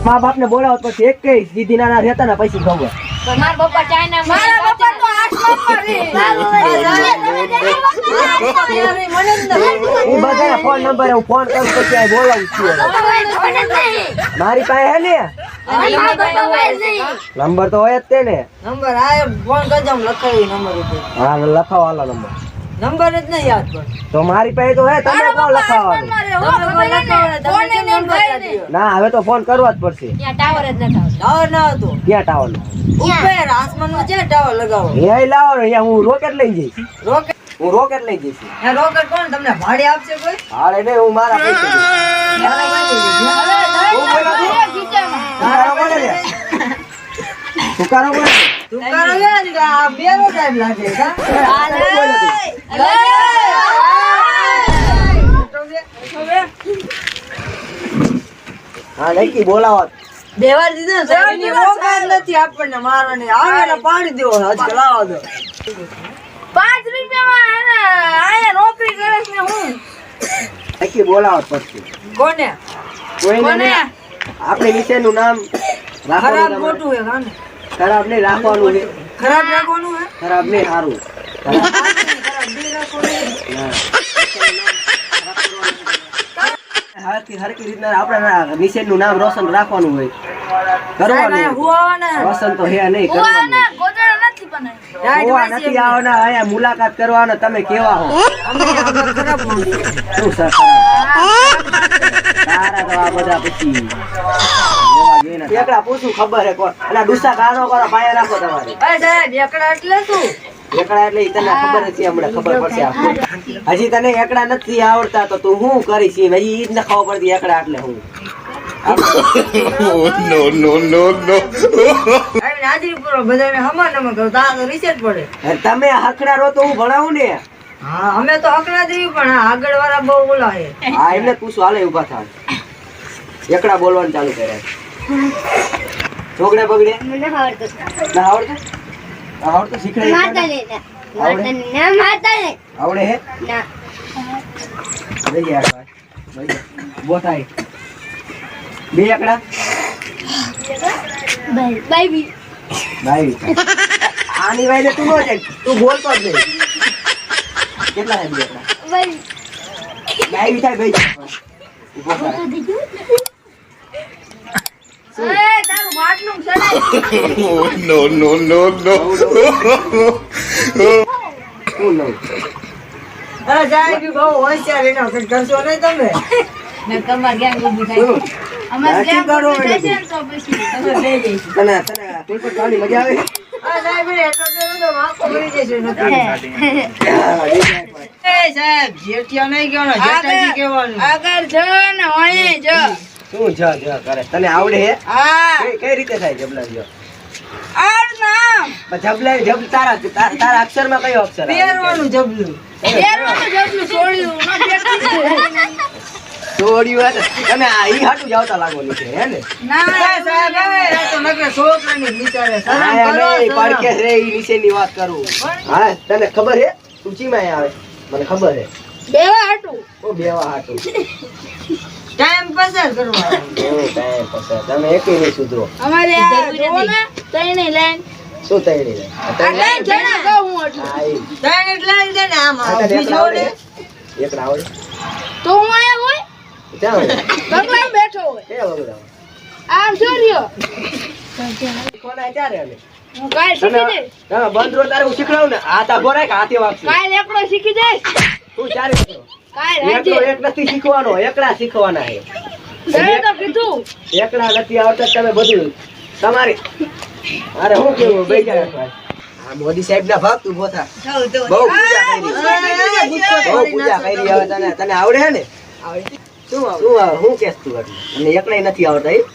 મા બાપ ને બોલાવો પછી એક કઈ સીધી ના રહેતા ને પછી ખબર મારા પપ્પા ચાઇના મારા પપ્પા તો 8 હું બધાને ફોન નંબર હું ફોન કરું પછી આ બોલાવું છું મારી પાસે હે ને નંબર તો હોય જ તે ને નંબર આ ફોન કરજો લખાવી નંબર ઉપર હા લખાવો હાલો નંબર નંબર જ નહીં યાદ પણ તો મારી પાસે તો હે તમે કોણ લખાવવાનું ના હવે તો ફોન કરવા જ પડશે ત્યાં ટાવર જ ન થાવ ટાવર ના હતો ક્યાં ટાવર ઉપર આસમાનમાં છે ટાવર લગાવો એ લાવો ને અહીંયા હું રોકેટ લઈ જઈશ રોકેટ હું રોકેટ લઈ જઈશ હે રોકેટ કોણ તમને ભાડે આપશે કોઈ હાલે ને હું મારા પૈસે સુકારો બોલે તુકારો ને આ બેરો ટાઈમ લાગે કા હા નક્કી બોલાવો દેવા દીધો સાહેબ ની રોકાત નથી આપણને મારવાની આવે ને પાડી દેવો આજ લાવો દો 5 રૂપિયામાં આયા નોકરી કરે છે હું નક્કી બોલાવો પછી કોને કોઈને નહીં આપણે વિશેનું નામ ખરાબ રાખવાનું ખોટું હે કાને ખરાબ નહીં રાખવાનું છે ખરાબ રાખવાનું હે ખરાબ નહીં સારું હરકી રીતના આપણે નિશેનનું નામ રોશન રાખવાનું હોય કરવાનું રોશન તો હે નહીં કરવાનું ગોદડા નથી બનાવ્યો હોવા નથી આવવાના અહીંયા મુલાકાત કરવાના તમે કેવા હો શું સર તારા તો આ બધા પછી એકડા પૂછું ખબર હે કોણ અને ડુસા કાનો કરો પાયા રાખો તમારી સાહેબ એકડા એટલે શું એકડા એટલે તને ખબર નથી હમણાં ખબર પડશે હજી તને એકડા નથી આવડતા તો તું શું કરીશ હજી ઈ જ ન ખબર પડતી એકડા એટલે હું no. હાજરી પૂરો બધાને હમા નમ કરો તા તો રિસેટ પડે તમે હકડા રો તો હું ભણાવું ને હા અમે તો હકડા દેવી પણ આગળ વાળા બહુ બોલાવે હા એમને પૂછું હાલે ઉભા થાય એકડા બોલવાનું ચાલુ કરે છોકરે બગડે ના આવડતું આવડતું શીખડે આવડે હે લઈ યાર ભાઈ બોતાઈ બે એકડા બાઈ ભાઈ આની વાયદે તું નો જાય તું બોલતો જ નહીં કેટલા હે બે એકડા ભાઈ થાય ભાઈ ઉભો થાય તારું માટલું ચડાય no. શું નહીં અરે જાય કે બહુ હોશિયાર એનો કઈ કરશો નહીં તમે ને તમાર ગેંગ ઊભી થાય અમાર ગેંગ ઊભી થાય છે ને તો પછી તમે બે જઈશું તને કોઈ પણ ખાવાની મજા આવે અરે સાહેબ એટલો દેરો તો વાંકો ભરી જશે નથી એ સાહેબ જેઠિયા નહીં કહેવાનો જેઠાજી કહેવાનું આગળ જો ને ઓય જો શું જ કરે તને આવડે હે હા કઈ રીતે થાય જબલા જો આર નામ જબલા જબ તારા અક્ષરમાં કયો અક્ષર આવે પહેરવાનું જબલું પહેરવાનું જબલું છોડ્યું ન બેઠી છોડ્યું તમે આ ઈ હાટું જાવતા લાગવાની છે હે ને ના સાહેબ હવે આ તો નકર છોકરાની વિચારે શરમ હા કરો નહીં પડકે રે ઈ વિશેની વાત કરું હા તને ખબર હે તું ચીમાં આવે મને ખબર હે દેવા હાટું ઓ બેવા હાટું ટાઈમ પસાર કરવાનો ટાઈમ પસાર તમે એકેય નહીં સુધરો અમારે આ જો ને તઈની લાઈન શું તૈયારી રે આ લાઈન જણા કહું હું એટલું હા ઈ ટાઈમ એટલે દે ને આમ બીજો ને એકડા આવડે તો હું આયા હોય ક્યાં હોય બંગલા બેઠો હોય કે વગડા આમ જો રહ્યો કોના ક્યારે આવે હું કાલ શીખી જઈશ તમે બંધ રો તારે હું શીખડાવું ને આ તા બોરાય કે હાથે વાગશે કાલ એકડો શીખી જઈશ તું ચારે કરો કાલ એકડો હાજે એક નથી શીખવાનો એકડા શીખવાના છે તમે તો કીધું એકડા નથી આવતા તમે બધું તમારી અરે હું કેવું બેઈ જાય આ મોદી સાહેબ ના ભક્ત ઉભો થા બહુ પૂજા કરી બહુ પૂજા કરી હવે તને આવડે હે ને શું હું કેસ તું એટલે એકલા નથી આવડતા એ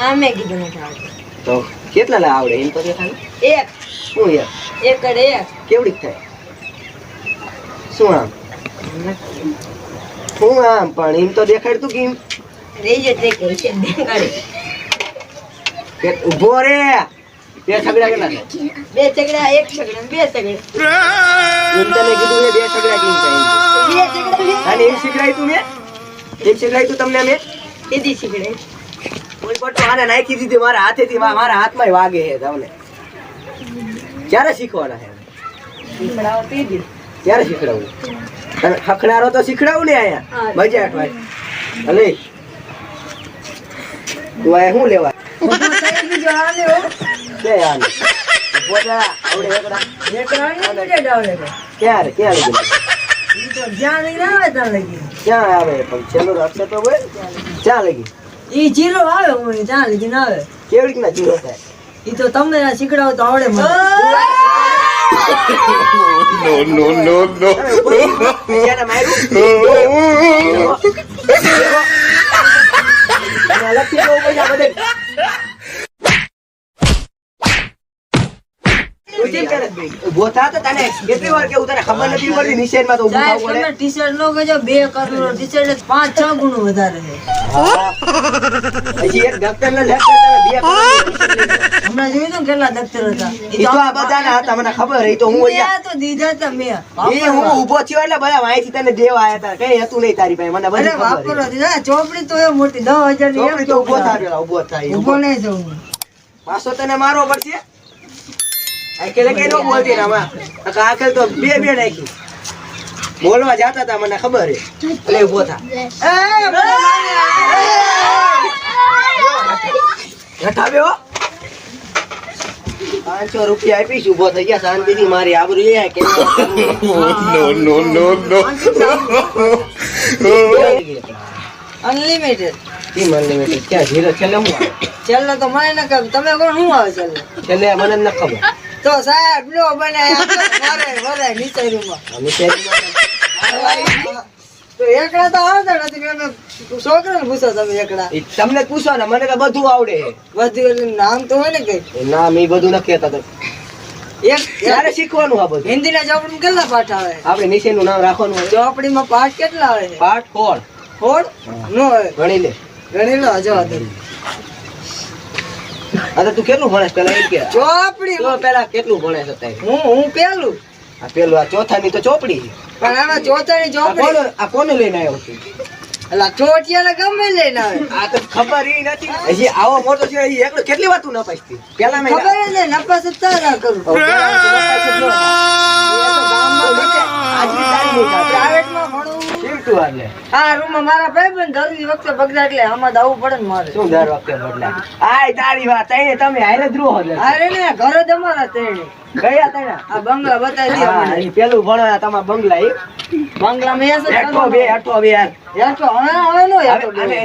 આમે કીધું નથી આવડતું તો કેટલા લા આવડે એમ તો દેખાય એક શું યાર એકડ એક કેવડી થાય શું આમ હું આમ પણ એમ તો દેખાડતું કેમ રેજે તે કે છે દેખાડી કે ઉભો રે બે છગડા કેટલા થાય બે છગડા એક છગડા બે છગડા એમ તને કીધું એ બે છગડા કેમ થાય બે છગડા અને એમ શીખડાય તું મેં એમ શીખડાય તું તમને મેં દીદી છગડે કોઈ પણ તો આને નાખી દીધી મારા હાથેથી, મારા હાથમાં વાગે છે તમને. ક્યારે શીખવાના છે? શીખડાવો તે દી. ક્યારે શીખડાવું? તને ખખડારો તો શીખડાવું ને અહીંયા મજા અઠવાય. અલે તું આ શું લેવા ઊભો થઈ બીજો હાલે હો. બે આને પોતા આવડે એકડા એકરાણી બીજે ડાવલે કે. ક્યારે લગી ઈ તો જ્યાં લઈને આવે ત્યાં લગી. ક્યાં આવે પણ છેલ્લો અક્ષર તો બોલ ક્યાં લગી ઈ જીરો આવે હું જ્યાં લગીને આવે. કેવી રીતના જીરો થાય? ઈ તો તમે શીખડાવો તો આવડે મને. No, no, no, ક્યારે માર્યું? અને અલગથી બહુ પૈસા બધે. તું કેમ કરે? ઊભો થા તો તને કેટલી વાર કેવું, તને ખબર નથી પડતી નિશાનમાં તો ઊભું સાહેબ થવું પડે. તમે ટી-શર્ટ નો કહેજો 2 કરોડ ટી-શર્ટ 5-6 ગુણો વધારે છે. હા. હજી એક ડોક્ટરને લેક્ચર તમે બે કરોડ હમણાં જોયું તું કેટલા દફતર હતા. ઈ તો આ બધાના હતા મને ખબર. ઈ તો હું અહીંયા તો દીધા હતા મેં. ઈ હું ઊભો થયો એટલે બધા માહિતી તને દેવા આયા હતા. કઈ હતું નહીં તારી પાસે, મને બધી અરે ખબર વાપરો હતી. દીધા ચોપડી તો એ મોટી 10,000 ની ચોપડી તો ઊભો થા પેલા, ઊભો થાય ઊભો નહીં જવું. પાછો તને મારવો પડશે. આખેલે કઈ ન બોલતી ને આમાં. આખેલ તો બે નાખી બોલવા જાતા હતા મને ખબર છે. એટલે ઊભો થા. હેઠા બેહો. 500 રૂપિયા આપીશ, ઊભો થઈ ગયા શાંતિથી. મારી આબરૂ એ કે no, no, no. અનલિમિટેડ ઈ મને નહીં ક્યાં જીરો છેલ્લે હું આવે? છેલ્લે તો મને ન ખબર. તમે કોણ શું આવે છેલ્લે? છેલ્લે મને ન ખબર. તો સાહેબ લો બનાય વરે નીચે રૂમમાં. અમે શેરીમાં તો એકડા તો આવતા નથી. મેં છોકરાને પૂછો તમે એકડા. ઈ તમને જ પૂછો ને, મને તો બધું આવડે છે. બધું એટલે નામ તો હોય ને કઈ. ના મેં બધું નથી કહેતા તો. એક ક્યારે શીખવાનું આ બધું? હિન્દીના ચોપડીમાં કેટલા પાઠ આવે? આપણે નિશેનું નામ રાખવાનું હોય. ચોપડીમાં પાઠ કેટલા આવે છે? પાઠ ખોળ ખોડ નો હોય. ગણી લે. ગણી લો જો અત્યારે. આ તો તું કેટલું ભણેશ પેલા એમ કે? ચોપડી તો પેલા કેટલું ભણેશ અત્યારે? હું પેલું. આ પેલું આ ચોથાની તો ચોપડી છે. પણ આમાં ચોથાની આ ચોપડી કોને લઈને આવ્યો છું? એટલે ચોટિયાને ગમે લઈને આવે. આ તો ખબર ઈ નથી. હજી આવો મોટો છે ઈ એકલો કેટલી વાર તું નપાસતી? પેલા મેં ખબર જ નહીં નપાસ જ તારા કરું. પ્રાઇવેટમાં ભણું. આ રૂમમાં મારા ભાઈબંધ જરૂરી વખતે બગડા એટલે આમાં આવવું પડે ને મારે. શું દર વખતે બદલાય? આય તારી વાત આય તમે હારે જ રહો છો. અરે ને ઘરે જ અમારા ત્રણે. ગયા તને આ બંગલા બતાવી દે હા, અમને. ઈ પેલું ભણવા તમારા બંગલા ઈ બંગલામાં એ છે હેઠો બે યાર. યાર હવે નો યાર અને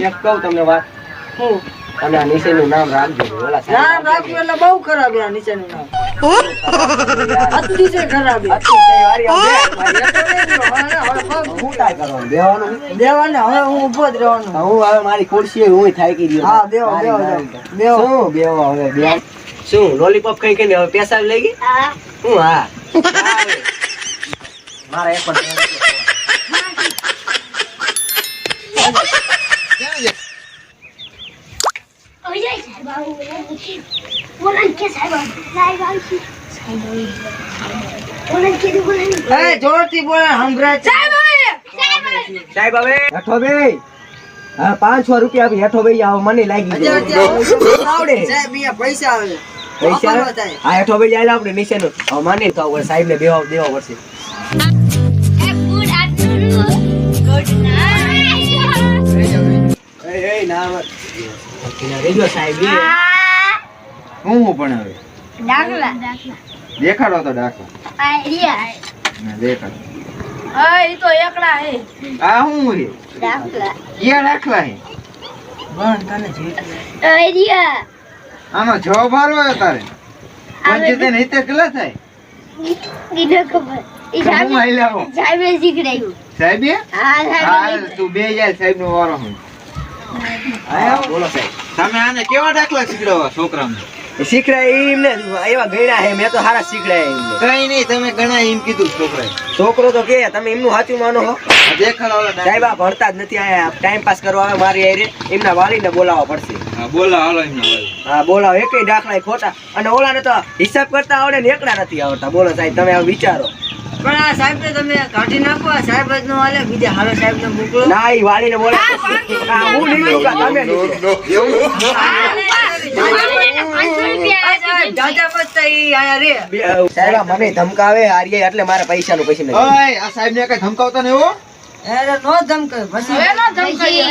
એક કહું તમને વાત, હું તમે આ નીચેનું નામ રાખજો. ઓલા સાહેબ નામ રાખ્યું એટલે બહુ ખરાબ યાર નીચેનું નામ. અતિશય ખરાબ યાર. અતિશય વારી આમ બે. હું કાંઈ કરવાનું? બેહવાનું? દેવાને હવે હું ઊભો જ રહેવાનો. હું હવે મારી ખુરશી હું થાકી ગયો. હા, બેહો, બેહો, બેહો. શું બેહો હવે બેહો. શું લોલીપોપ કઈ કઈ હવે પેશાબ લઈ ગઈ? હું હા મારા એક પણ એ જોરથી બોલે સંભળાય છે. સાહેબ હવે હેઠો બે. હા 500 રૂપિયા આપી હેઠો બે આવો મને લાગી ગઈ. આવડે સાહેબ અહીંયા પૈસા આવે. પૈસા વાપરવા થાય. હા હેઠો બે જાય આપણે નીચેનું હવે મને થવું પડે. સાહેબ ને દેવા પડશે. એ ના રેજો સાહેબ હું પણ હવે દેખાડો તો દાખલો ના દેખાડો આ હું રે યા દાખલા હે ભણ તને જેટલું. આમાં જવાબ હારો આવ્યો તારે 75 હિતે કેટલા થાય હું આઈ લાવો સાહેબ હા તું બે જાય સાહેબ નો વારો હું આયા બોલો સાહેબ. તમે આને કેવા દાખલા શીખડાવો છોકરાને શીખડાય એમને એવા ગયડા હે. મેં તો હારા શીખડાય એમને. કઈ નહીં તમે ઘણા એમ કીધું છોકરાએ છોકરો તો કે તમે એમનું સાચું માનો હો. આ દેખાડો ઓલા સાહેબ આ ભણતા જ નથી. આયા ટાઈમ પાસ કરવા આવે મારી હારે. એમના વાલીને બોલાવવા પડશે. હા બોલા હાલો એમના વાલી હા બોલાવો. એકેય દાખલા ખોટા. અને ઓલાને તો હિસાબ કરતા આવડે ને એકડા નથી આવડતા. બોલો સાહેબ તમે આ વિચારો. પણ આ સાહેબ ને તમે કાઢી નાખો. આ સાહેબ જ નો હાલે, બીજા હારો સાહેબ ને મોકલો. ના ઈ વાળીને બોલે હા હું નીકળું કા તમે નીકળો. જાજા બચતા ઈ આયા રે. સાહેબ આ મને ધમકાવે હારીએ એટલે મારા પૈસાનું પૈસા નથી. ઓય આ સાહેબ ને કઈ ધમકાવતા ને એવો અરે નો ધમકે પછી હવે નો ધમકાઈએ.